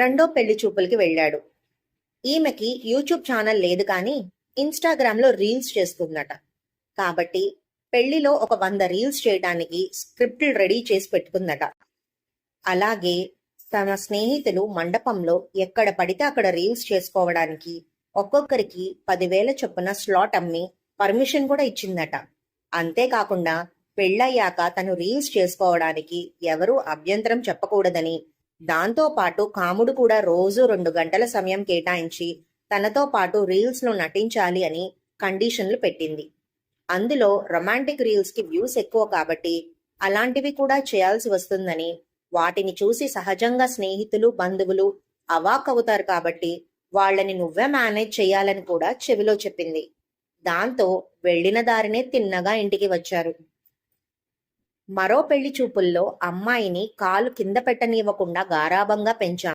రెండో పెళ్లి చూపులకి వెళ్ళాడు. ఈమెకి యూట్యూబ్ ఛానల్ లేదు కానీ ఇన్స్టాగ్రామ్లో రీల్స్ చేస్తుందట. కాబట్టి పెళ్లిలో ఒక 100 రీల్స్ చేయడానికి స్క్రిప్ట్లు రెడీ చేసి పెట్టుకుందట. అలాగే తన స్నేహితులు మండపంలో ఎక్కడ పడితే అక్కడ రీల్స్ చేసుకోవడానికి ఒక్కొక్కరికి 10,000 చొప్పున స్లాట్ అమ్మి పర్మిషన్ కూడా ఇచ్చిందట. అంతేకాకుండా పెళ్ళయ్యాక తను రీల్స్ చేసుకోవడానికి ఎవరూ అభ్యంతరం చెప్పకూడదని, దాంతో పాటు కాముడు కూడా రోజు 2 గంటల సమయం కేటాయించి తనతో పాటు రీల్స్ లో నటించాలి అని కండిషన్లు పెట్టింది. అందులో రొమాంటిక్ రీల్స్ కి వ్యూస్ ఎక్కువ కాబట్టి అలాంటివి కూడా చేయాల్సి వస్తుందని, వాటిని చూసి సహజంగా స్నేహితులు బంధువులు అవాక్కవుతారు కాబట్టి వాళ్ళని నువ్వే మేనేజ్ చేయాలని కూడా చెవిలో చెప్పింది. దాంతో వెళ్ళిన దారినే తిన్నగా ఇంటికి వచ్చారు. మరో పెళ్లి చూపుల్లో అమ్మాయిని కాలు కింద పెట్టనివ్వకుండా గారాబంగా పెంచాం.